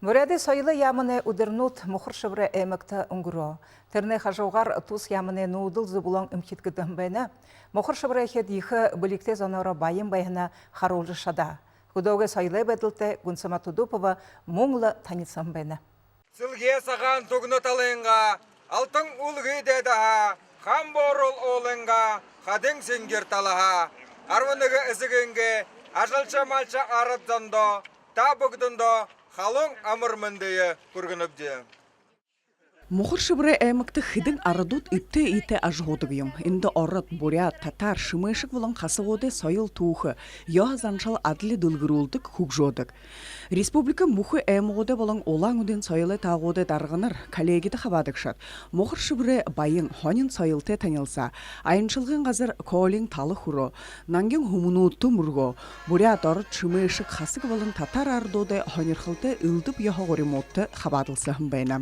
Мөрәді сайылы ямыны удырнут мұхыр шыбыры әмікті ұңғыру. Тірні қажауғар тұс ямыны нудыл зұбылан үмкеткі дұмбайны. Мұхыр шыбыры әхет ехі білікте зонаура байын байына қарулжы шада. Құдауғы сайылы бәділті Гүнсама Тудупова мұңлы танитсан байны. Сылге саған тұғыны талыңға, алтын ұлғы деді хам борыл олыңға, қадың сенгер талаға. Арвыныға ізігінге, ажалша малша арыдзандо, та бұғдындо, халың амырмындыйы көргініпді. Мұхыр шыбыры әмікті хидың арыдут итті ажғодығым. Инді орыт, бурят, татар, шымышық болын қасығоды сайыл туғы, яғы заншал адлы дылғырулдық хүкжодық. Республика мұхы әміғоды болын олаң үден сайылы тағоды дарғыныр, коллегиді қабадықшат. Мұхыр шыбыры байын хонин сайылты танылса, айыншылғын ғазыр колин талы хұру, нанген хумунуытты мұрго, бурят орыт шымышық қасығы болын татар ардоды хонирхылты үлдіп яғы ғоримотты қабадылсы хымбайна.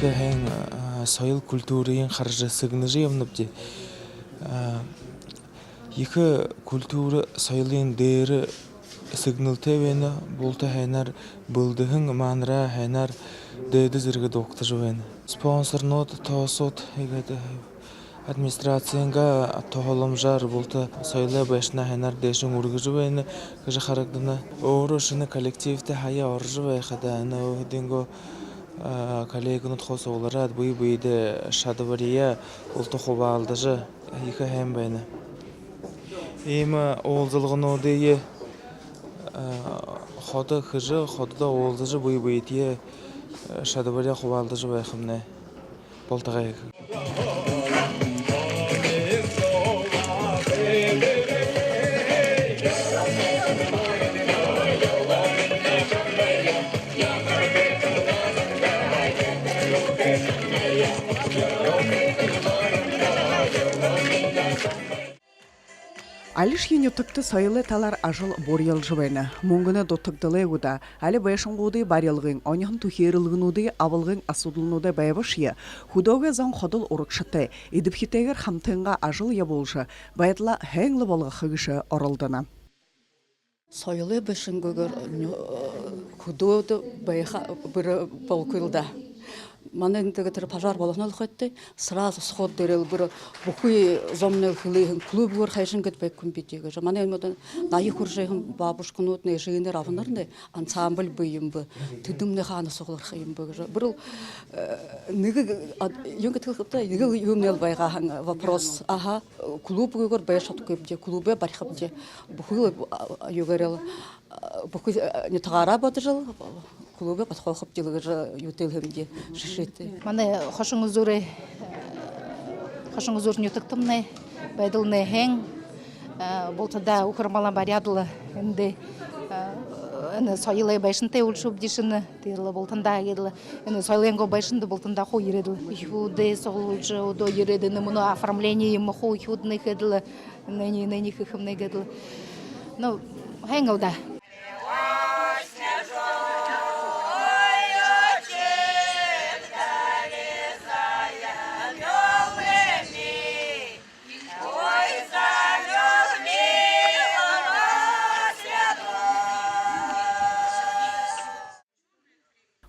Хэн соёл культурын харжы сыгныжы явныбды. Екі культура соёлын дейрі сыгнылты вені болты хэнар бұлдығын манра хэнар дейді зіргі доктажы вені. Спонсор нот тоосот администрациянға тоғылымжар болты соёлы бәшіна хэнар дейшін үргіжі вені кыжы харагдыны. Оғыры шыны коллективті хая оржы вай қаданы өйденгі коллеганы тхос оларад бұй-бұйды шадывария ұлты қобалдыжы екі хэм бәйні. Емі олзылғын одыйы ходы хыжы, ходы да олдыжы бұй-бұйдие шадывария қобалдыжы бәйхімне болтыға екі. Алиш енетікті сайылы талар ажыл борел жывайны. Мұңгыны дотықтылы ұда, әлі бәшін ғуды барелғын, оңығын тухерілгін ұды, авылғын асудылын ұды бәйбіші, худауға заң қодыл ұрықшыты, едіпхетегер хамтыңға ажыл еболжы, бәйділа хәңлі болғы қығышы орылдына. Сайылы бәшін көгір худауды бәйға бірі болқылда. Манын тегетер пожар болғанал қойды, сразу сход дерел бір бұқы зомнел хылығын клуб ғыр қайшын кетпек күмпетегі. Манын мәден найы құржайғын бабушқын өтіне жиынер авынырны ансамбль бұйым бұ, түдімні қаны соғылыр қайым бұ. Бір неге енгет қылқыпта, неге өмнел байға вопрос. Аха, клуб ғыр байшат көпде, клубы барқыпде, бұқы өгерел, бұқы не тағара бады жыл, клубы подхохоп делгажа ютелхемде шишете. Мане хошуңузуры нютыктымны байдылны хэң болтада укырмала барядылы энди эне сойлай байшынтай улшуп дишыны дерлы болтанда келы эне сойлайнго байшынды болтанда хо иредил юде соглужу удо иредини муну оформление моху юдны хедилы нени хыхымны гедил. Ну хэңылда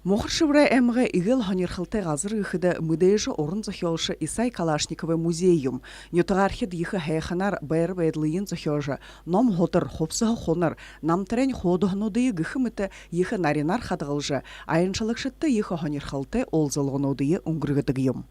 Мұхыр шыбыры әміға игіл ханерхылты ғазыр үхіді мүдейші орын зөхелші Исай Калашниковы музейум. Нютығархет ехі хайханар бәйір бәйдлейін зөхелші. Ном хотыр, хопсығы хоныр, намтырен ходығынудыйы гіхіміті ехі наринар қадығылжы. Айыншылықшытты ехі ханерхылты олзылғынудыйы ұңгіргідігім.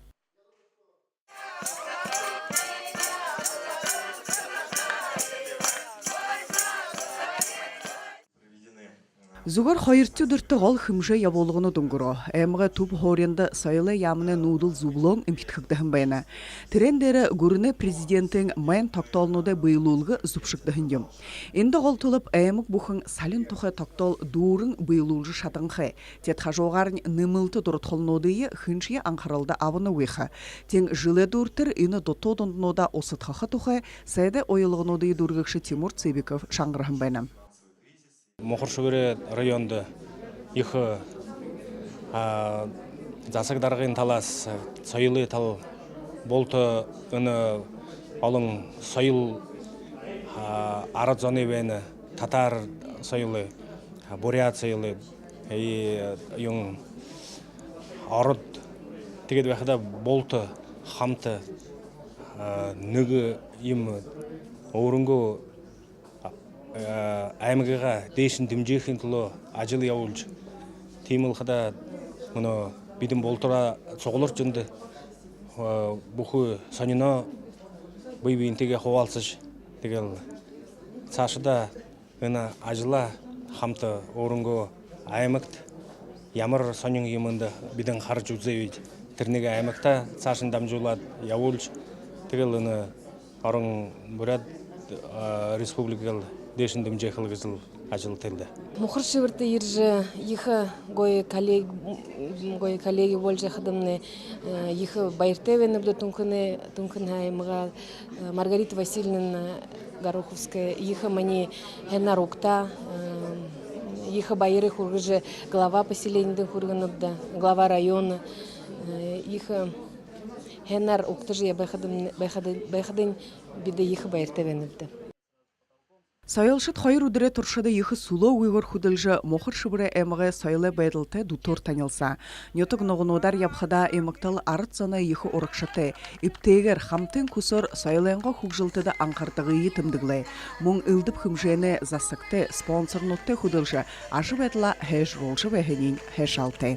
Зугар хайыртты дыртты гол хымжа яболғыны дунгуро. Эмға туп хоренда сайылы ямыны нудыл зублон импитхыкдахын байна. Трендері гурыны президенттің мән тоқтолнуды быйлулғы зупшыкдахын. Инді гол тулып эмік бұхын салин тухай тоқтол дурын быйлулжы шатынхы. Тет хажоғарын нымылты дұртхолнудыйы хыншия аңқарылды авыны уйха. Тен жылы дуртыр ины дотодынднуда осытхақы тухай сәйді ойылғынудыйы дургықшы Тимур Цибиков шаңғырахын байна. Мұхыршыбірі районды иқы засығдарғын талас сайылы тал болты үні олың сайыл арат зоны бәйіні татар сайылы, бурят сайылы, ең арыт тегеді бәқіда болты хамты нүгі емі орынғы аймағыға дейшін дімжейхін тұлы ажылы яулж. Теймілқыда мұны бидім болтыра соғылыр жынды. Бұқы санына бұйбейінтеге қоғалсыз дегел. Сашыда үні ажыла хамты орынғы аймақт. Ямыр саның емінді бидің қар жүзейді. Тірнеге аймақта сашын дамжулад яулж. Дегел үні арың бұрад республикал Дешіндім жехыл ғызыл ажыл тілді. Мұхыр шыбырты ержі ехі гой коллеги бол жахыдымны ехі байыртевені бұды түнкін аймыға Маргарита Васильевна Гороховская ехі мани хенар ұқта ехі байыры хургыжы глава поселенидің хургыныбды, глава района ехі хенар ұқтыжы байхадын биді ехі байыртевені бұды. Сайылшыт хайыр удыре туршады ехі сулы уйғыр худылжы мохыр шыбыры әміғі сайлы байдылты дутор танылса. Нетік ноғынудар япхада әміктал арыт заны ехі орықшыты. Иптегер хамтын күсір сайланға хұқжылтыды аңқардығы етімдіглі. Мұң үлдіп хүмжені засықты спонсор нотты худылжы ажы бәділа хэш ролжы вәхенен хэш алты.